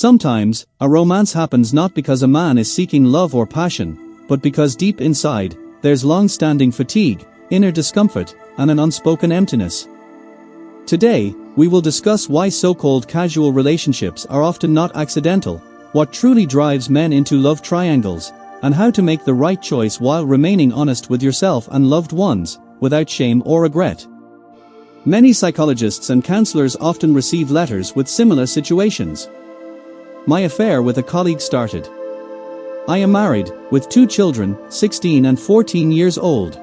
Sometimes, a romance happens not because a man is seeking love or passion, but because deep inside, there's long-standing fatigue, inner discomfort, and an unspoken emptiness. Today, we will discuss why so-called casual relationships are often not accidental, what truly drives men into love triangles, and how to make the right choice while remaining honest with yourself and loved ones, without shame or regret. Many psychologists and counselors often receive letters with similar situations. My affair with a colleague started. I am married, with 2 children, 16 and 14 years old.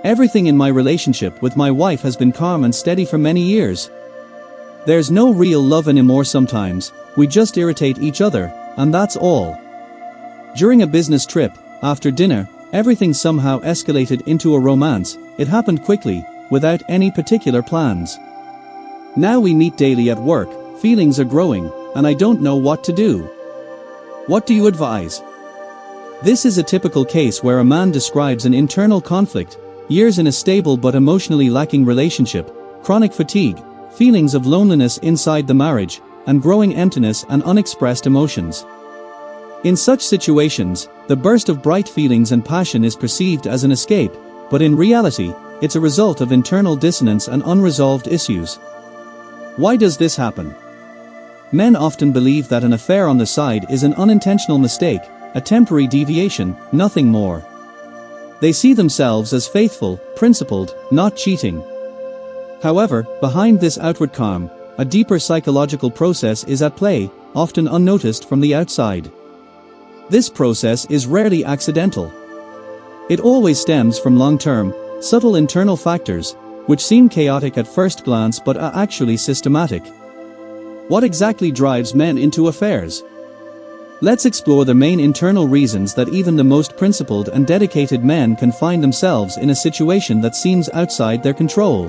Everything in my relationship with my wife has been calm and steady for many years. There's no real love anymore sometimes, we just irritate each other, and that's all. During a business trip, after dinner, everything somehow escalated into a romance. It happened quickly, without any particular plans. Now we meet daily at work, feelings are growing, and I don't know what to do. What do you advise? This is a typical case where a man describes an internal conflict, years in a stable but emotionally lacking relationship, chronic fatigue, feelings of loneliness inside the marriage, and growing emptiness and unexpressed emotions. In such situations, the burst of bright feelings and passion is perceived as an escape, but in reality, it's a result of internal dissonance and unresolved issues. Why does this happen? Men often believe that an affair on the side is an unintentional mistake, a temporary deviation, nothing more. They see themselves as faithful, principled, not cheating. However, behind this outward calm, a deeper psychological process is at play, often unnoticed from the outside. This process is rarely accidental. It always stems from long-term, subtle internal factors, which seem chaotic at first glance but are actually systematic. What exactly drives men into affairs? Let's explore the main internal reasons that even the most principled and dedicated men can find themselves in a situation that seems outside their control.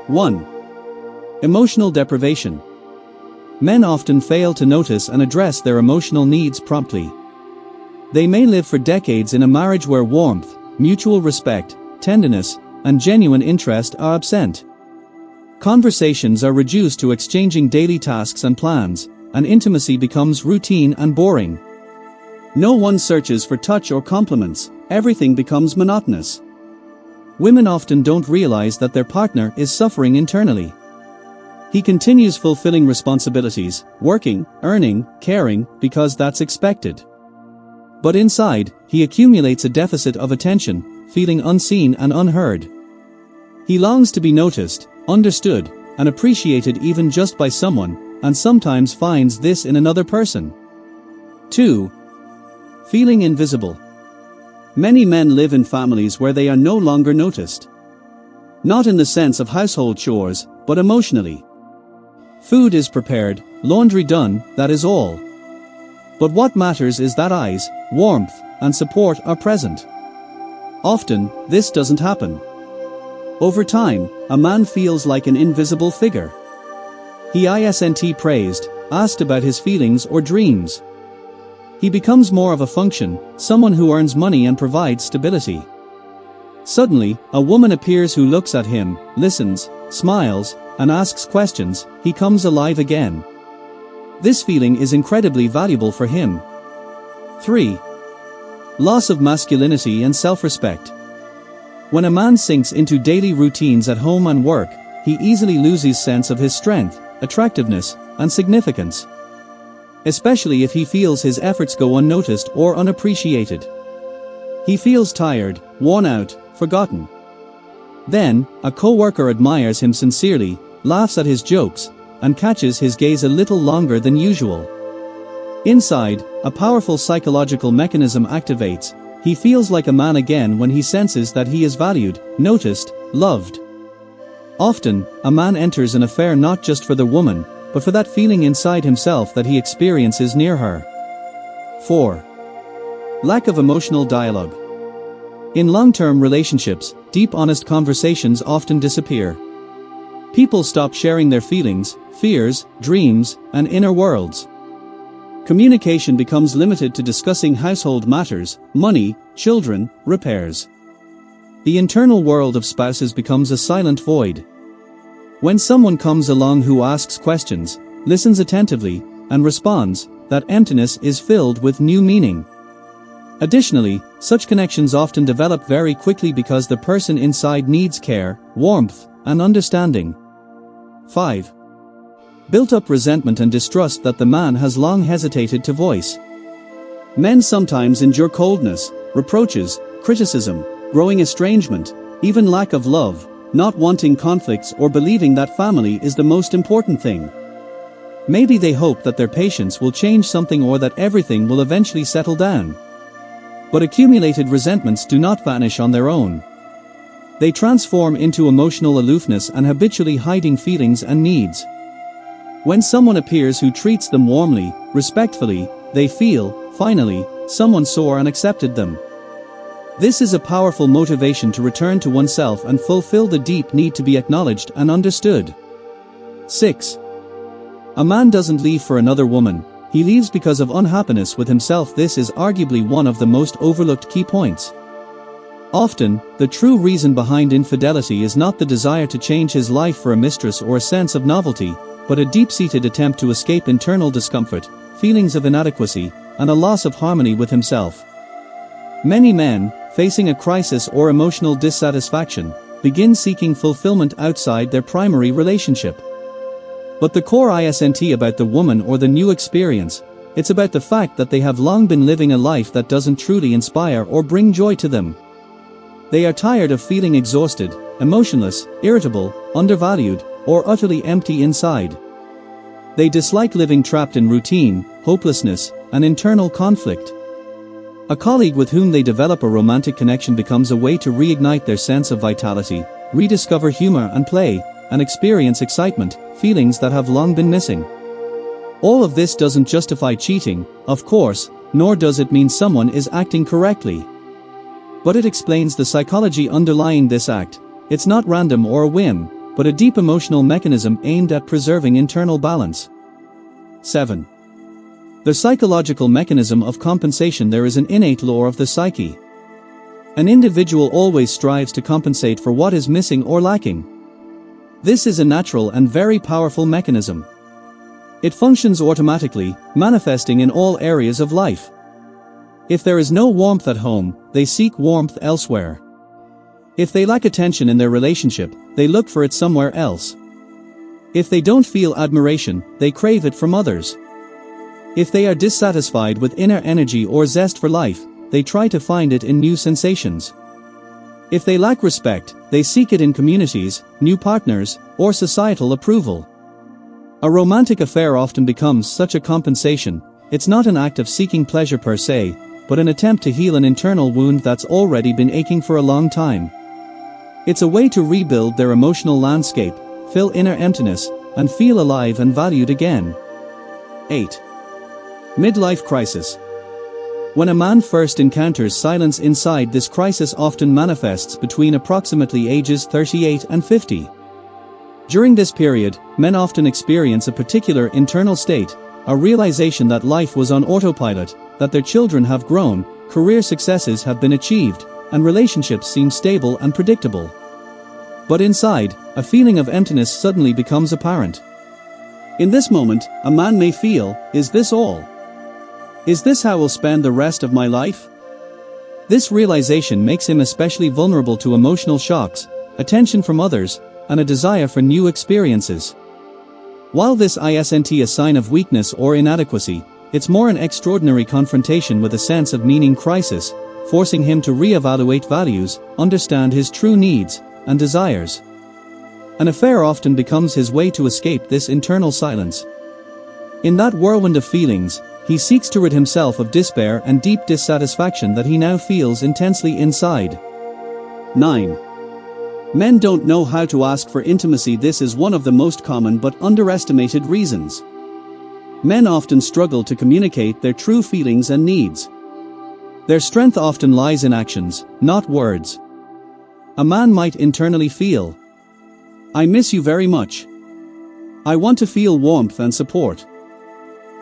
1. Emotional deprivation. Men often fail to notice and address their emotional needs promptly. They may live for decades in a marriage where warmth, mutual respect, tenderness, and genuine interest are absent. Conversations are reduced to exchanging daily tasks and plans, and intimacy becomes routine and boring. No one searches for touch or compliments, everything becomes monotonous. Women often don't realize that their partner is suffering internally. He continues fulfilling responsibilities, working, earning, caring, because that's expected. But inside, he accumulates a deficit of attention, feeling unseen and unheard. He longs to be noticed, understood, and appreciated even just by someone, and sometimes finds this in another person. 2. Feeling invisible. Many men live in families where they are no longer noticed. Not in the sense of household chores, but emotionally. Food is prepared, laundry done, that is all. But what matters is that eyes, warmth, and support are present. Often, this doesn't happen. Over time, a man feels like an invisible figure. He isn't praised, asked about his feelings or dreams. He becomes more of a function, someone who earns money and provides stability. Suddenly, a woman appears who looks at him, listens, smiles, and asks questions. He comes alive again. This feeling is incredibly valuable for him. 3. Loss of masculinity and self-respect. When a man sinks into daily routines at home and work, he easily loses sense of his strength, attractiveness, and significance. Especially if he feels his efforts go unnoticed or unappreciated. He feels tired, worn out, forgotten. Then, a co-worker admires him sincerely, laughs at his jokes, and catches his gaze a little longer than usual. Inside, a powerful psychological mechanism activates. He feels like a man again when he senses that he is valued, noticed, loved. Often, a man enters an affair not just for the woman, but for that feeling inside himself that he experiences near her. 4. Lack of emotional dialogue. In long-term relationships, deep honest conversations often disappear. People stop sharing their feelings, fears, dreams, and inner worlds. Communication becomes limited to discussing household matters, money, children, repairs. The internal world of spouses becomes a silent void. When someone comes along who asks questions, listens attentively, and responds, that emptiness is filled with new meaning. Additionally, such connections often develop very quickly because the person inside needs care, warmth, and understanding. 5. Built-up resentment and distrust that the man has long hesitated to voice. Men sometimes endure coldness, reproaches, criticism, growing estrangement, even lack of love, not wanting conflicts or believing that family is the most important thing. Maybe they hope that their patience will change something or that everything will eventually settle down. But accumulated resentments do not vanish on their own. They transform into emotional aloofness and habitually hiding feelings and needs. When someone appears who treats them warmly, respectfully, they feel, finally, someone saw and accepted them. This is a powerful motivation to return to oneself and fulfill the deep need to be acknowledged and understood. 6. A man doesn't leave for another woman, he leaves because of unhappiness with himself. This is arguably one of the most overlooked key points. Often, the true reason behind infidelity is not the desire to change his life for a mistress or a sense of novelty, but a deep-seated attempt to escape internal discomfort, feelings of inadequacy, and a loss of harmony with himself. Many men, facing a crisis or emotional dissatisfaction, begin seeking fulfillment outside their primary relationship. But the core isn't about the woman or the new experience, it's about the fact that they have long been living a life that doesn't truly inspire or bring joy to them. They are tired of feeling exhausted, emotionless, irritable, undervalued, or utterly empty inside. They dislike living trapped in routine, hopelessness, and internal conflict. A colleague with whom they develop a romantic connection becomes a way to reignite their sense of vitality, rediscover humor and play, and experience excitement, feelings that have long been missing. All of this doesn't justify cheating, of course, nor does it mean someone is acting correctly. But it explains the psychology underlying this act. It's not random or a whim, but a deep emotional mechanism aimed at preserving internal balance. 7. The psychological mechanism of compensation. There is an innate law of the psyche. An individual always strives to compensate for what is missing or lacking. This is a natural and very powerful mechanism. It functions automatically, manifesting in all areas of life. If there is no warmth at home, they seek warmth elsewhere. If they lack attention in their relationship, they look for it somewhere else. If they don't feel admiration, they crave it from others. If they are dissatisfied with inner energy or zest for life, they try to find it in new sensations. If they lack respect, they seek it in communities, new partners, or societal approval. A romantic affair often becomes such a compensation. It's not an act of seeking pleasure per se, but an attempt to heal an internal wound that's already been aching for a long time. It's a way to rebuild their emotional landscape, fill inner emptiness, and feel alive and valued again. 8. Midlife crisis. When a man first encounters silence inside, this crisis often manifests between approximately ages 38 and 50. During this period, men often experience a particular internal state, a realization that life was on autopilot, that their children have grown, career successes have been achieved, and relationships seem stable and predictable. But inside, a feeling of emptiness suddenly becomes apparent. In this moment, a man may feel, is this all? Is this how I'll spend the rest of my life? This realization makes him especially vulnerable to emotional shocks, attention from others, and a desire for new experiences. While this isn't a sign of weakness or inadequacy, it's more an extraordinary confrontation with a sense of meaning crisis, forcing him to re-evaluate values, understand his true needs and desires. An affair often becomes his way to escape this internal silence. In that whirlwind of feelings, he seeks to rid himself of despair and deep dissatisfaction that he now feels intensely inside. 9. Men don't know how to ask for intimacy. This is one of the most common but underestimated reasons. Men often struggle to communicate their true feelings and needs. Their strength often lies in actions, not words. A man might internally feel, I miss you very much. I want to feel warmth and support.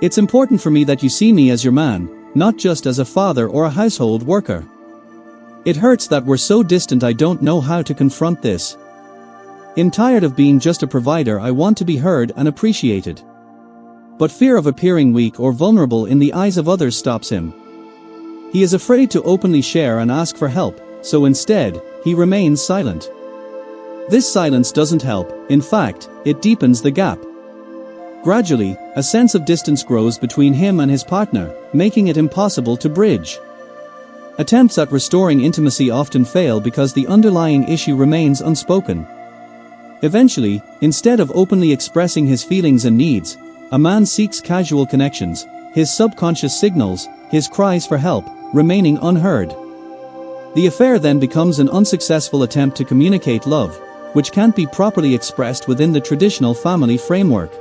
It's important for me that you see me as your man, not just as a father or a household worker. It hurts that we're so distant. I don't know how to confront this. I'm tired of being just a provider. I want to be heard and appreciated. But fear of appearing weak or vulnerable in the eyes of others stops him. He is afraid to openly share and ask for help, so instead, he remains silent. This silence doesn't help, in fact, it deepens the gap. Gradually, a sense of distance grows between him and his partner, making it impossible to bridge. Attempts at restoring intimacy often fail because the underlying issue remains unspoken. Eventually, instead of openly expressing his feelings and needs, a man seeks casual connections, his subconscious signals, his cries for help, remaining unheard. The affair then becomes an unsuccessful attempt to communicate love, which can't be properly expressed within the traditional family framework.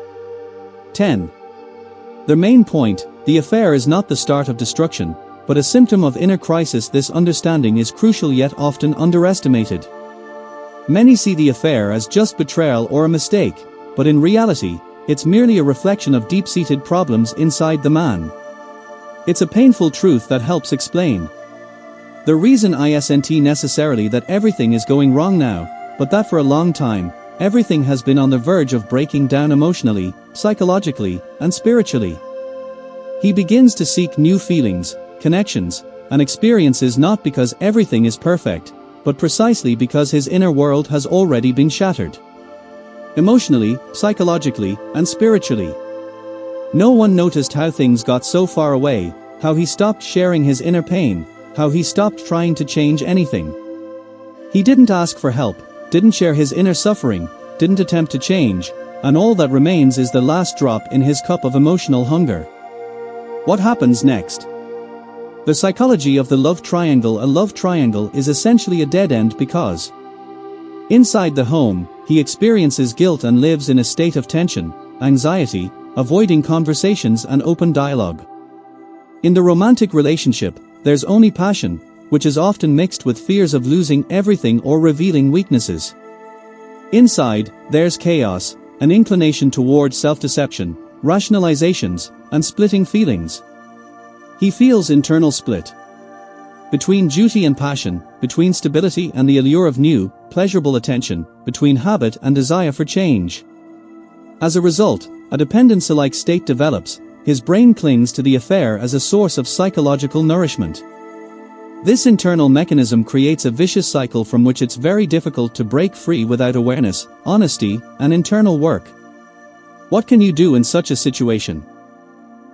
10. The main point, the affair is not the start of destruction, but a symptom of inner crisis. This understanding is crucial yet often underestimated. Many see the affair as just betrayal or a mistake, but in reality, it's merely a reflection of deep-seated problems inside the man. It's a painful truth that helps explain the reason isn't necessarily that everything is going wrong now, but that for a long time, everything has been on the verge of breaking down emotionally, psychologically, and spiritually. He begins to seek new feelings, connections, and experiences not because everything is perfect, but precisely because his inner world has already been shattered. Emotionally, psychologically, and spiritually. No one noticed how things got so far away, how he stopped sharing his inner pain, how he stopped trying to change anything. He didn't ask for help, didn't share his inner suffering, didn't attempt to change, and all that remains is the last drop in his cup of emotional hunger. What happens next? The psychology of the love triangle. A love triangle is essentially a dead end because inside the home, he experiences guilt and lives in a state of tension, anxiety, avoiding conversations and open dialogue. In the romantic relationship, there's only passion, which is often mixed with fears of losing everything or revealing weaknesses. Inside, there's chaos, an inclination toward self-deception, rationalizations, and splitting feelings. He feels internal split between duty and passion, between stability and the allure of new, pleasurable attention, between habit and desire for change. As a result, a dependency-like state develops. His brain clings to the affair as a source of psychological nourishment. This internal mechanism creates a vicious cycle from which it's very difficult to break free without awareness, honesty, and internal work. What can you do in such a situation?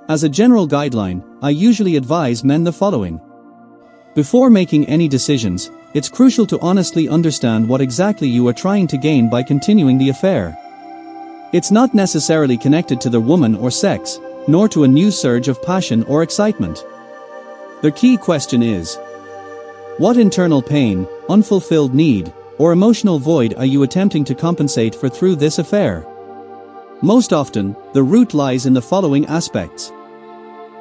As a general guideline, I usually advise men the following. Before making any decisions, it's crucial to honestly understand what exactly you are trying to gain by continuing the affair. It's not necessarily connected to the woman or sex, nor to a new surge of passion or excitement. The key question is, what internal pain, unfulfilled need, or emotional void are you attempting to compensate for through this affair? Most often, the root lies in the following aspects.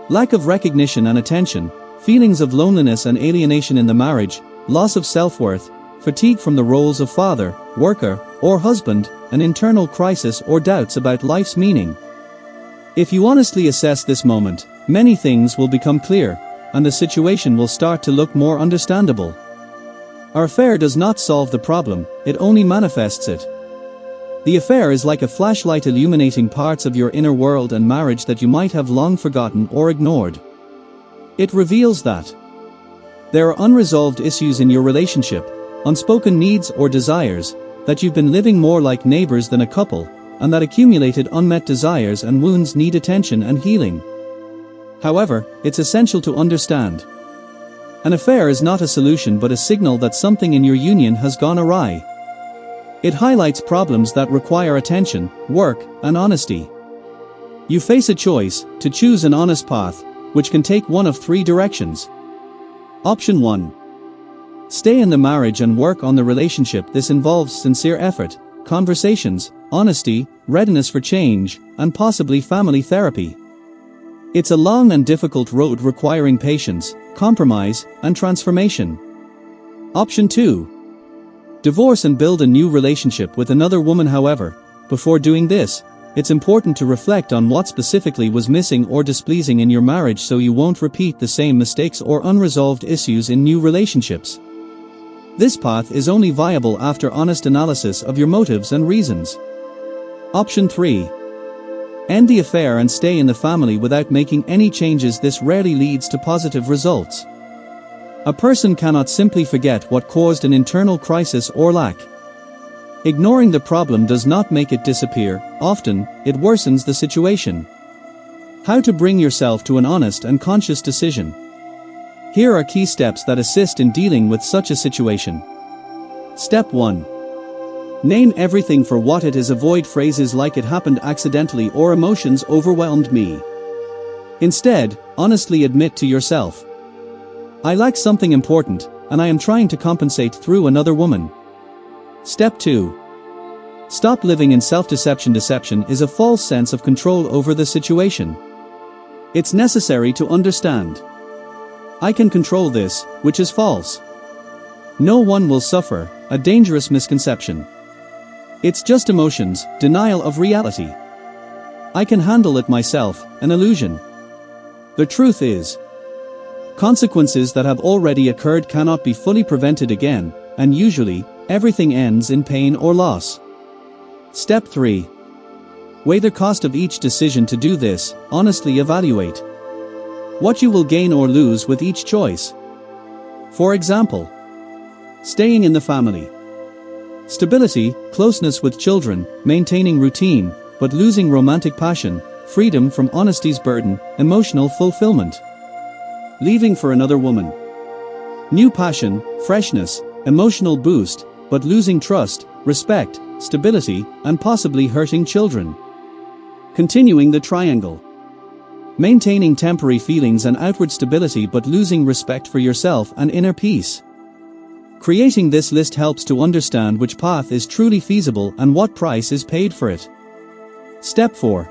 Lack of recognition and attention, feelings of loneliness and alienation in the marriage, loss of self-worth, fatigue from the roles of father, worker, or husband, an internal crisis or doubts about life's meaning. If you honestly assess this moment, many things will become clear, and the situation will start to look more understandable. Our affair does not solve the problem, it only manifests it. The affair is like a flashlight illuminating parts of your inner world and marriage that you might have long forgotten or ignored. It reveals that there are unresolved issues in your relationship, unspoken needs or desires, that you've been living more like neighbors than a couple, and that accumulated unmet desires and wounds need attention and healing. However, it's essential to understand. An affair is not a solution but a signal that something in your union has gone awry. It highlights problems that require attention, work, and honesty. You face a choice, to choose an honest path, which can take one of three directions. Option 1. Stay in the marriage and work on the relationship. This involves sincere effort, conversations, honesty, readiness for change, and possibly family therapy. It's a long and difficult road requiring patience, compromise, and transformation. Option 2. Divorce and build a new relationship with another woman. However, before doing this, it's important to reflect on what specifically was missing or displeasing in your marriage so you won't repeat the same mistakes or unresolved issues in new relationships. This path is only viable after honest analysis of your motives and reasons. Option 3. End the affair and stay in the family without making any changes. This rarely leads to positive results. A person cannot simply forget what caused an internal crisis or lack. Ignoring the problem does not make it disappear, often, it worsens the situation. How to bring yourself to an honest and conscious decision. Here are key steps that assist in dealing with such a situation. Step 1. Name everything for what it is. Avoid phrases like "it happened accidentally" or "emotions overwhelmed me." Instead, honestly admit to yourself, "I lack something important, and I am trying to compensate through another woman." Step 2. Stop living in self-deception. Deception is a false sense of control over the situation. It's necessary to understand, "I can control this," which is false. No one will suffer, a dangerous misconception. It's just emotions, denial of reality. "I can handle it myself," an illusion. The truth is, consequences that have already occurred cannot be fully prevented again, and usually, everything ends in pain or loss. Step 3. Weigh the cost of each decision. To do this, honestly evaluate what you will gain or lose with each choice. For example, staying in the family. Stability, closeness with children, maintaining routine, but losing romantic passion, freedom from honesty's burden, emotional fulfillment. Leaving for another woman. New passion, freshness, emotional boost, but losing trust, respect, stability, and possibly hurting children. Continuing the triangle. Maintaining temporary feelings and outward stability but losing respect for yourself and inner peace. Creating this list helps to understand which path is truly feasible and what price is paid for it. Step 4.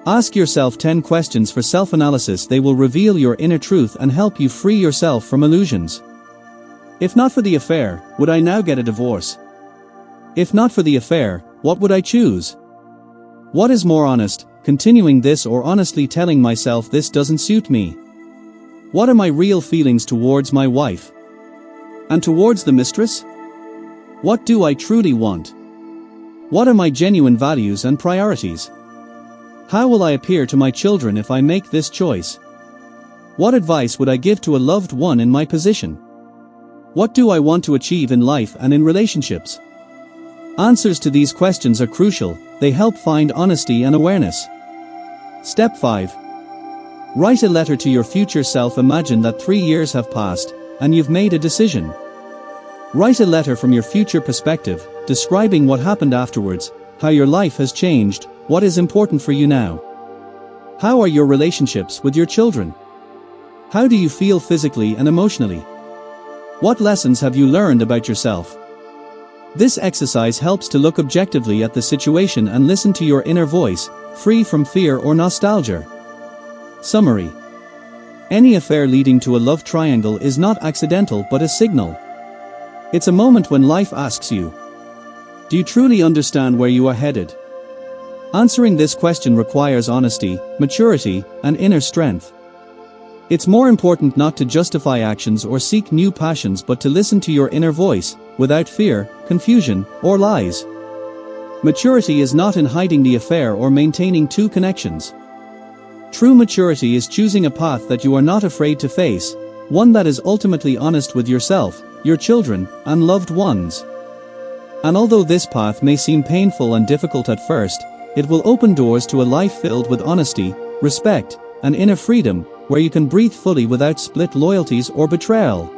Ask yourself 10 questions for self-analysis. They will reveal your inner truth and help you free yourself from illusions. If not for the affair, would I now get a divorce? If not for the affair, what would I choose? What is more honest, continuing this or honestly telling myself this doesn't suit me? What are my real feelings towards my wife? And towards the mistress? What do I truly want? What are my genuine values and priorities? How will I appear to my children if I make this choice? What advice would I give to a loved one in my position? What do I want to achieve in life and in relationships? Answers to these questions are crucial. They help find honesty and awareness. Step 5. Write a letter to your future self. Imagine that 3 years have passed, and you've made a decision. Write a letter from your future perspective, describing what happened afterwards, how your life has changed, what is important for you now. How are your relationships with your children? How do you feel physically and emotionally? What lessons have you learned about yourself? This exercise helps to look objectively at the situation and listen to your inner voice, free from fear or nostalgia. Summary. Any affair leading to a love triangle is not accidental but a signal. It's a moment when life asks you, do you truly understand where you are headed? Answering this question requires honesty, maturity, and inner strength. It's more important not to justify actions or seek new passions but to listen to your inner voice, without fear, confusion, or lies. Maturity is not in hiding the affair or maintaining two connections. True maturity is choosing a path that you are not afraid to face, one that is ultimately honest with yourself, your children, and loved ones. And although this path may seem painful and difficult at first, it will open doors to a life filled with honesty, respect, and inner freedom, where you can breathe fully without split loyalties or betrayal.